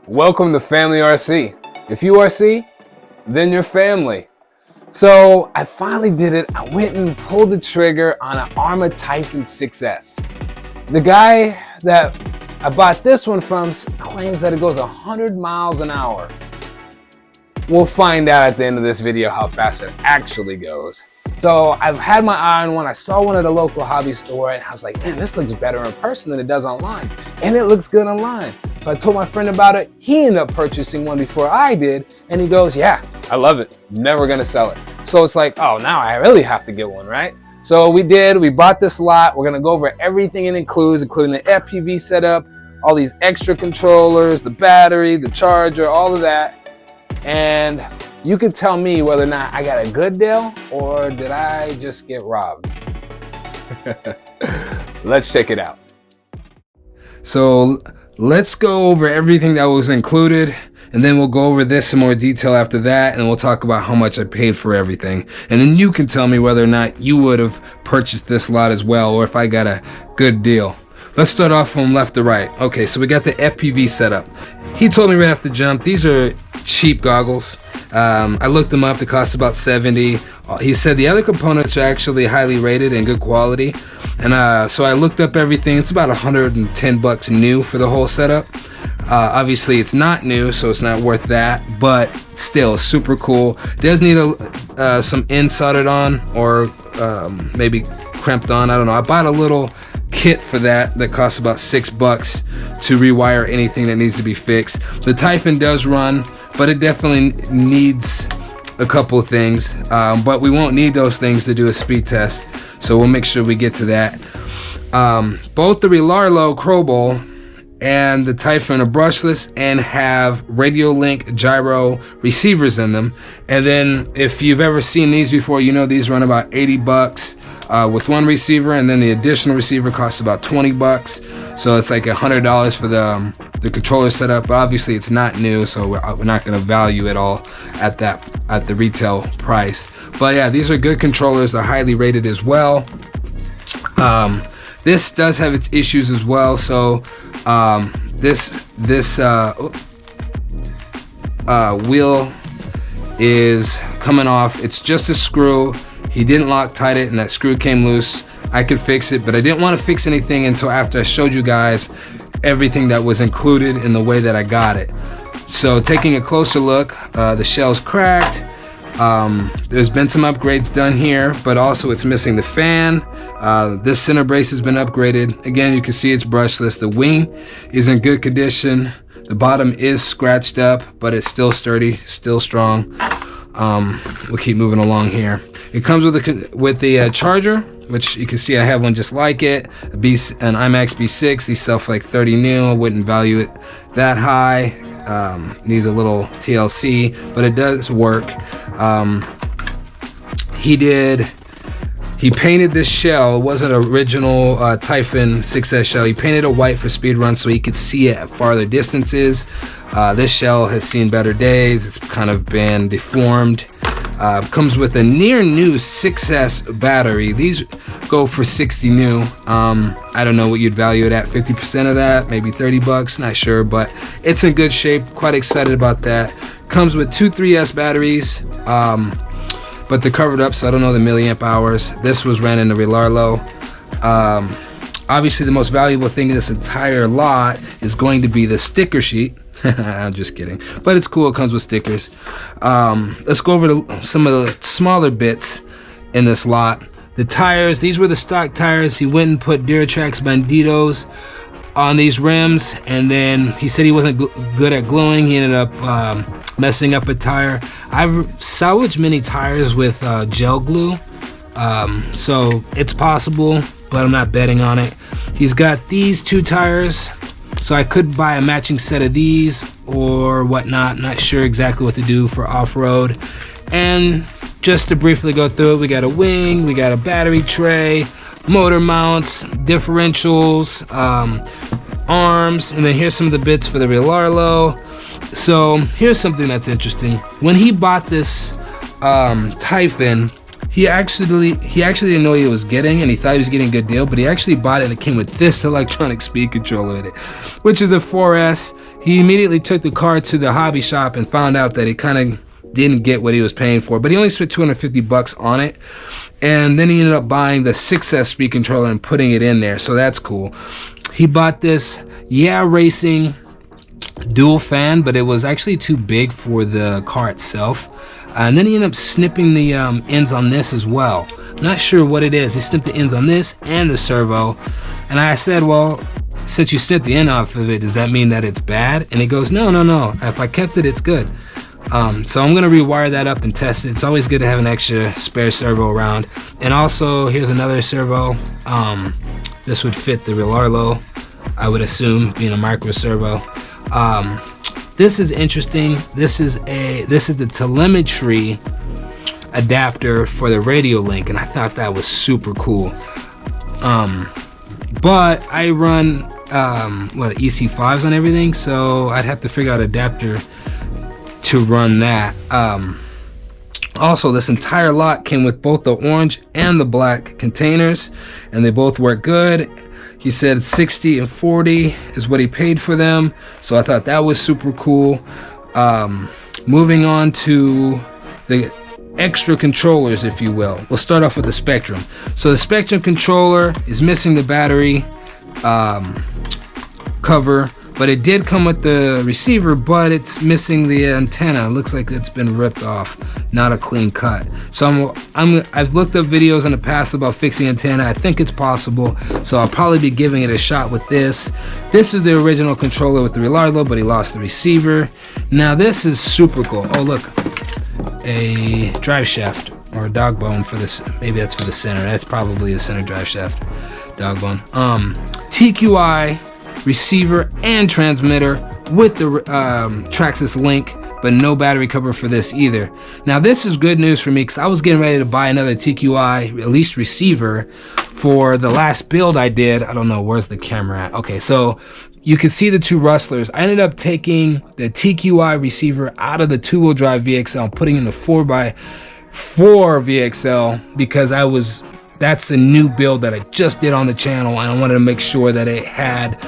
Welcome to Family RC. If you RC, then you're family. So I finally did it. I went and pulled the trigger on an Arrma Typhone 6S. The guy that I bought this one from claims that it goes 100 miles an hour. We'll find out at the end of this video how fast it actually goes. So I've had my eye on one. I saw one at a local hobby store and I was like, man, this looks better in person than it does online. And it looks good online. So I told my friend about it. He ended up purchasing one before I did. And he goes, yeah, I love it. Never gonna sell it. So it's like, oh, now I really have to get one, right? So we bought this lot. We're gonna go over everything it includes, including the FPV setup, all these extra controllers, the battery, the charger, all of that. And you can tell me whether or not I got a good deal or did I just get robbed. Let's check it out. So let's go over everything that was included, and then we'll go over this in more detail after that, and we'll talk about how much I paid for everything. And then you can tell me whether or not you would have purchased this lot as well, or if I got a good deal. Let's start off from left to right. Okay, so we got the FPV setup. He told me right off the jump, these are cheap goggles. I looked them up, they cost about $70. He said the other components are actually highly rated and good quality. And so I looked up everything. It's about 110 bucks new for the whole setup. Obviously it's not new, so it's not worth that, but still super cool. Does need some ends soldered on, or maybe crimped on, I don't know. I bought a little kit for that costs about $6 to rewire anything that needs to be fixed. The Typhon does run, but it definitely needs a couple of things, but we won't need those things to do a speed test, so we'll make sure we get to that. Both the Rlaarlo Crobol and the Typhon are brushless and have radio link gyro receivers in them. And then if you've ever seen these before, you know these run about 80 bucks with one receiver, and then the additional receiver costs about 20 bucks. So it's like $100 for the controller setup, but obviously it's not new, so we're not going to value it all at the retail price. But yeah, these are good controllers. They're highly rated as well. This does have its issues as well. So this wheel is coming off. It's just a screw. He didn't Loctite it, and that screw came loose. I could fix it, but I didn't want to fix anything until after I showed you guys everything that was included in the way that I got it. So taking a closer look, the shell's cracked. There's been some upgrades done here, but also it's missing the fan. This center brace has been upgraded. Again, you can see it's brushless. The wing is in good condition. The bottom is scratched up, but it's still sturdy, still strong. We'll keep moving along here. It comes with the charger, which you can see I have one just like it, an IMAX B6. These sell for like 30 new. I wouldn't value it that high. Needs a little TLC, but it does work. He painted this shell. It wasn't an original Typhon 6S shell. He painted it white for speed run so he could see it at farther distances. This shell has seen better days. It's kind of been deformed. Comes with a near new 6S battery. These go for 60 new. I don't know what you'd value it at. 50% of that, maybe 30 bucks, not sure, but it's in good shape. Quite excited about that. Comes with two 3S batteries, but they're covered up, so I don't know the milliamp hours. This was ran in the Rlaarlo. Obviously the most valuable thing in this entire lot is going to be the sticker sheet. I'm just kidding, but it's cool. It comes with stickers. Let's go over some of the smaller bits in this lot. The tires, these were the stock tires. He went and put Duratrax Banditos on these rims, and then he said he wasn't good at gluing. He ended up messing up a tire. I've salvaged many tires with gel glue, so it's possible, but I'm not betting on it. He's got these two tires, so I could buy a matching set of these or whatnot. Not sure exactly what to do for off-road. And just to briefly go through it, we got a wing, we got a battery tray, motor mounts, differentials, arms, and then here's some of the bits for the Rlaarlo. So here's something that's interesting. When he bought this Typhon, he actually didn't know what he was getting, and he thought he was getting a good deal, but he actually bought it and it came with this electronic speed controller with it, which is a 4S. He immediately took the car to the hobby shop and found out that it kind of didn't get what he was paying for, but he only spent $250 on it. And then he ended up buying the 6S speed controller and putting it in there, so that's cool. He bought this Racing dual fan, but it was actually too big for the car itself. And then he ended up snipping the ends on this as well. Not sure what it is. He snipped the ends on this and the servo. And I said, well, since you snipped the end off of it, does that mean that it's bad? And he goes, no. If I kept it, it's good. So I'm gonna rewire that up and test it. It's always good to have an extra spare servo around. And also, here's another servo. This would fit the Rlaarlo, I would assume, being a micro servo. This is interesting. This is the telemetry adapter for the radio link, and I thought that was super cool. But I run EC5s on everything, so I'd have to figure out an adapter to run that. Also, this entire lot came with both the orange and the black containers, and they both work good. He said 60 and 40 is what he paid for them, so I thought that was super cool. Moving on to the extra controllers, if you will. We'll start off with the Spectrum. So the Spectrum controller is missing the battery cover, but it did come with the receiver, but it's missing the antenna. It looks like it's been ripped off, not a clean cut. So I've looked up videos in the past about fixing antenna. I think it's possible, so I'll probably be giving it a shot with this. This is the original controller with the Rlaarlo, but he lost the receiver. Now this is super cool. Oh look, a drive shaft or a dog bone for this. Maybe that's for the center. That's probably the center drive shaft, dog bone. TQI receiver and transmitter with the Traxxas link, but no battery cover for this either. Now this is good news for me, because I was getting ready to buy another TQI released receiver for the last build I did. I don't know, where's the camera at? Okay, so you can see the two rustlers. I ended up taking the TQI receiver out of the 2-wheel drive VXL and putting in the 4x4 VXL, because that's the new build that I just did on the channel, and I wanted to make sure that it had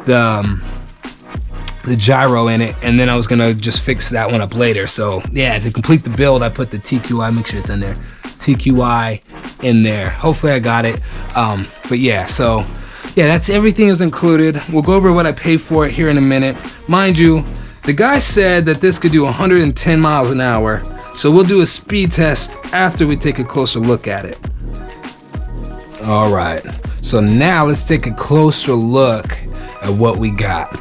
the gyro in it, and then I was gonna just fix that one up later. So yeah, to complete the build, I put the TQI, make sure it's in there, TQI in there. Hopefully I got it. But yeah, so yeah, that's everything is included. We'll go over what I paid for it here in a minute. Mind you, the guy said that this could do 110 miles an hour, so we'll do a speed test after we take a closer look at it. All right, so now let's take a closer look at what we got.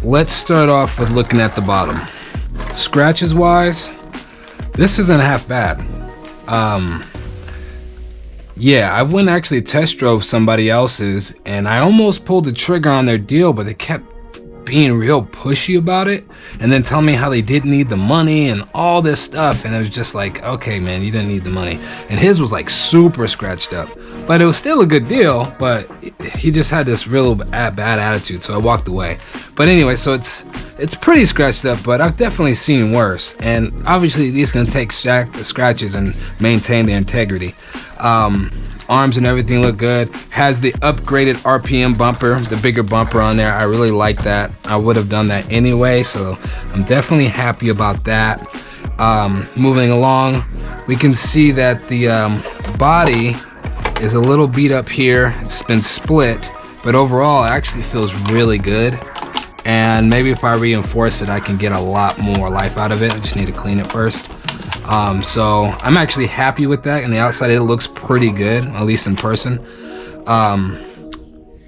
Let's start off with looking at the bottom. Scratches wise, this isn't half bad. Yeah, I went actually test drove somebody else's, and I almost pulled the trigger on their deal, but they kept being real pushy about it, and then tell me how they didn't need the money and all this stuff, and it was just like, okay man, you didn't need the money. And his was like super scratched up, but it was still a good deal, but he just had this real bad attitude, so I walked away. But anyway, so it's pretty scratched up, but I've definitely seen worse, and obviously these can take the scratches and maintain their integrity. Arms and everything look good. Has the upgraded RPM bumper, the bigger bumper on there. I really like that. I would have done that anyway, so I'm definitely happy about that. Moving along, we can see that the body is a little beat up here. It's been split, but overall it actually feels really good. And maybe if I reinforce it, I can get a lot more life out of it. I just need to clean it first. So I'm actually happy with that. On the outside it looks pretty good, at least in person.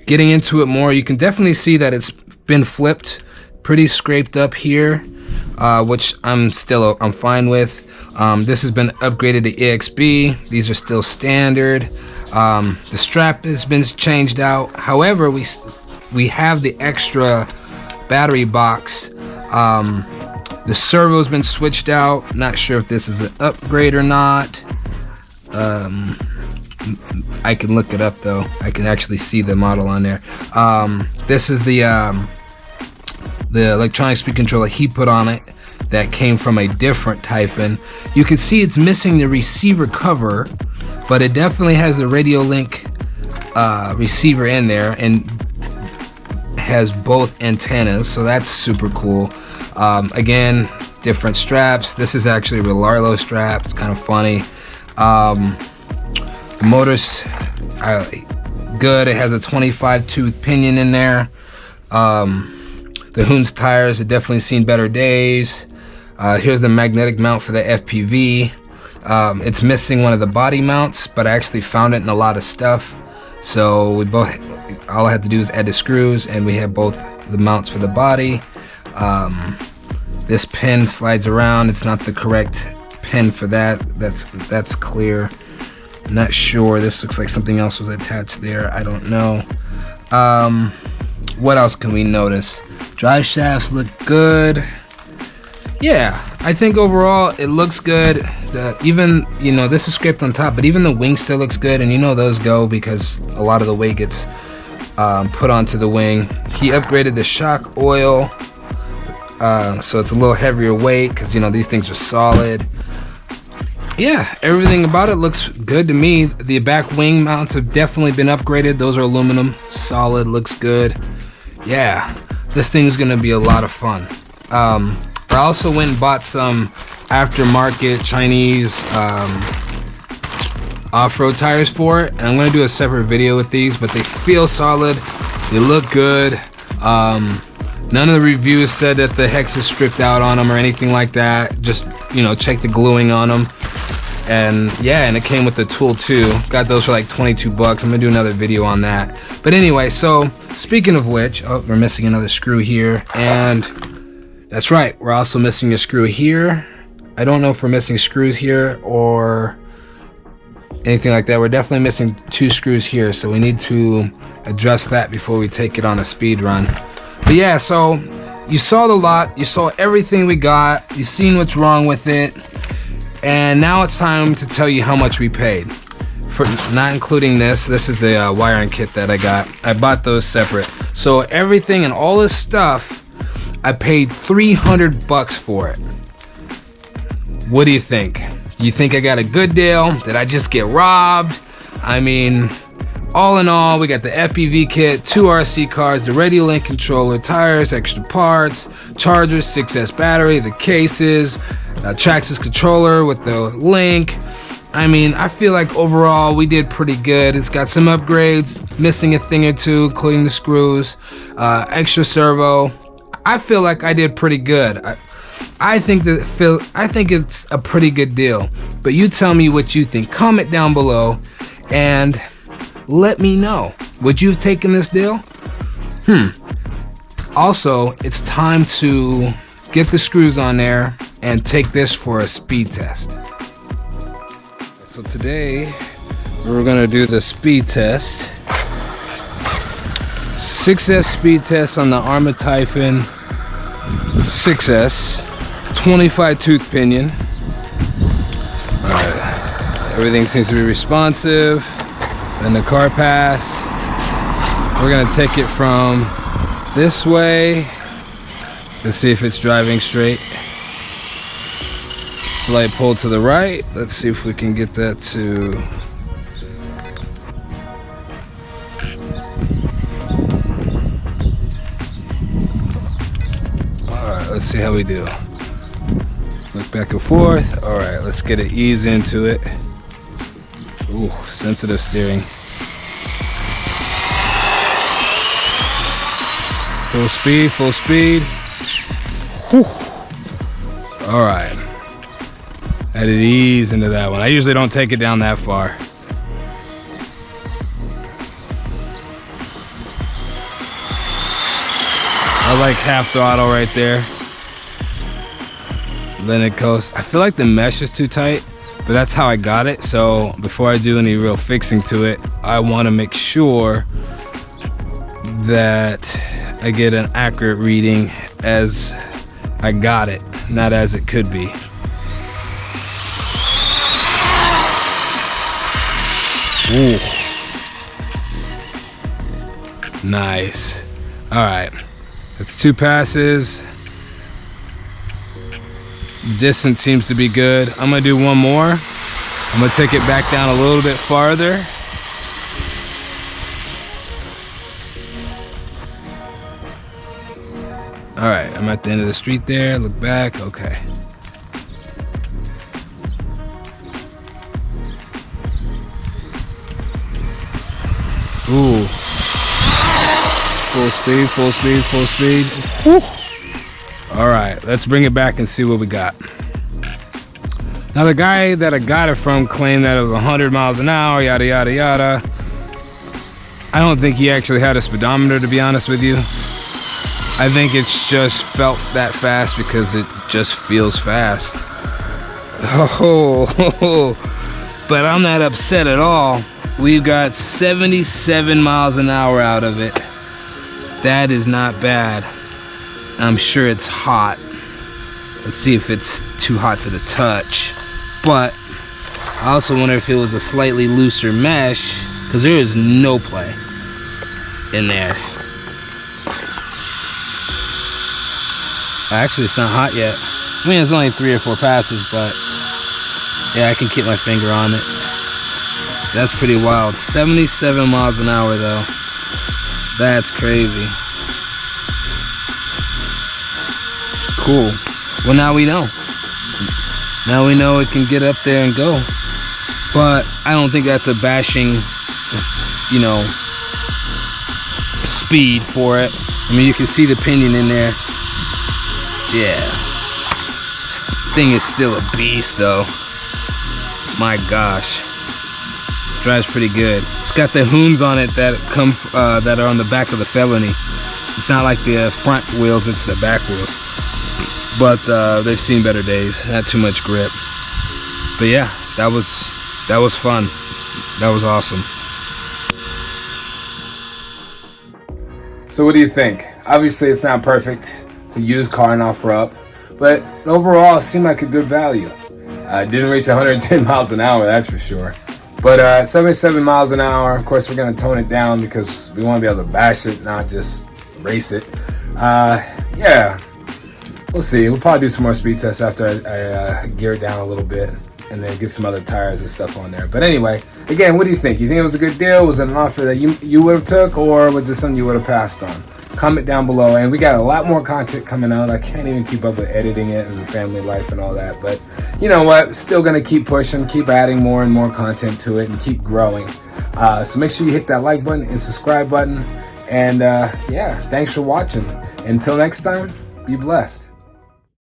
Getting into it more, you can definitely see that it's been flipped, pretty scraped up here, which I'm fine with. This has been upgraded to EXB. These are still standard. The strap has been changed out. However, we have the extra battery box. The servo's been switched out. Not sure if this is an upgrade or not. I can look it up though. I can actually see the model on there. This is the electronic speed controller he put on it that came from a different Typhon. You can see it's missing the receiver cover, but it definitely has the radio link receiver in there, and has both antennas, so that's super cool. Again, different straps. This is actually a Rlaarlo strap. It's kind of funny. The motor's good. It has a 25 tooth pinion in there. The Hoon's tires have definitely seen better days. Here's the magnetic mount for the FPV. It's missing one of the body mounts, but I actually found it in a lot of stuff. So all I had to do is add the screws, and we have both the mounts for the body. This pin slides around. It's not the correct pin for that. That's clear. Not sure. This looks like something else was attached there. I don't know. What else can we notice? Drive shafts look good. Yeah, I think overall it looks good. Even, you know, this is scraped on top, but even the wing still looks good, and you know those go because a lot of the weight gets put onto the wing. He upgraded the shock oil, so it's a little heavier weight because, you know, these things are solid. Yeah, everything about it looks good to me. The back wing mounts have definitely been upgraded. Those are aluminum, solid, looks good. Yeah, this thing's gonna be a lot of fun. I also went and bought some aftermarket Chinese off-road tires for it, and I'm gonna do a separate video with these, but they feel solid, they look good. None of the reviews said that the hex is stripped out on them or anything like that. Just, you know, check the gluing on them. And yeah, and it came with the tool too. Got those for like 22 bucks. I'm gonna do another video on that. But anyway, so speaking of which, oh, we're missing another screw here, and that's right, we're also missing a screw here. I don't know if we're missing screws here or anything like that. We're definitely missing 2 screws here, so we need to address that before we take it on a speed run. But yeah, so you saw the lot, you saw everything we got, you've seen what's wrong with it, and now it's time to tell you how much we paid. For not including this is the wiring kit that I got. I bought those separate. So everything and all this stuff, I paid 300 bucks for it. What do you think? You think I got a good deal? Did I just get robbed? I mean, all in all, we got the FPV kit, 2 RC cards, the radio link controller, tires, extra parts, chargers, 6S battery, the cases, Traxxas controller with the link. I mean, I feel like overall we did pretty good. It's got some upgrades, missing a thing or two, including the screws, extra servo. I feel like I did pretty good. I think it's a pretty good deal. But you tell me what you think. Comment down below and let me know. Would you have taken this deal? Also, it's time to get the screws on there and take this for a speed test. So today we're gonna do the speed test. 6S speed test on the Arrma Typhon 6S, 25 tooth pinion. Alright, everything seems to be responsive. Then the car pass. We're gonna take it from this way. Let's see if it's driving straight. Slight pull to the right. Let's see if we can get that to let's see how we do. Look back and forth. All right, let's get it ease into it. Ooh, sensitive steering. Full speed, full speed. Whew. All right. Had it ease into that one. I usually don't take it down that far. I like half throttle right there. Then it goes. I feel like the mesh is too tight, but that's how I got it. So before I do any real fixing to it, I want to make sure that I get an accurate reading as I got it, not as it could be. Ooh. Nice. All right. That's 2 passes. Distance seems to be good. I'm gonna do one more. I'm gonna take it back down a little bit farther. All right, I'm at the end of the street there. Look back. Okay. Ooh. Full speed, full speed, full speed. Woo. All right, let's bring it back and see what we got. Now the guy that I got it from claimed that it was 100 miles an hour, yada, yada, yada. I don't think he actually had a speedometer, to be honest with you. I think it's just felt that fast because it just feels fast. Oh, but I'm not upset at all. We've got 77 miles an hour out of it. That is not bad. I'm sure it's hot. Let's see if it's too hot to the touch. But I also wonder if it was a slightly looser mesh, because there is no play in there. Actually, it's not hot yet. I mean, it's only 3 or 4 passes, but yeah, I can keep my finger on it. That's pretty wild. 77 miles an hour though. That's crazy. Cool. Well, now we know. Now we know it can get up there and go. But I don't think that's a bashing, you know, speed for it. I mean, you can see the pinion in there. Yeah. This thing is still a beast though. My gosh. Drives pretty good. It's got the hoons on it that come that are on the back of the Felony. It's not like the front wheels, it's the back wheels. But they've seen better days. Not too much grip. But yeah, that was fun. That was awesome. So what do you think? Obviously it's not perfect. It's a used car in Offerup, but overall it seemed like a good value. Didn't reach 110 miles an hour, that's for sure. But 77 miles an hour, of course we're gonna tone it down because we wanna be able to bash it, not just race it. Yeah, we'll see. We'll probably do some more speed tests after I gear it down a little bit and then get some other tires and stuff on there. But anyway, again, what do you think? You think it was a good deal? Was it an offer that you would have took, or was it something you would have passed on? Comment down below, and we got a lot more content coming out. I can't even keep up with editing it and family life and all that, but you know what, still gonna keep pushing, keep adding more and more content to it and keep growing. So make sure you hit that like button and subscribe button, and yeah, thanks for watching. Until next time, be blessed.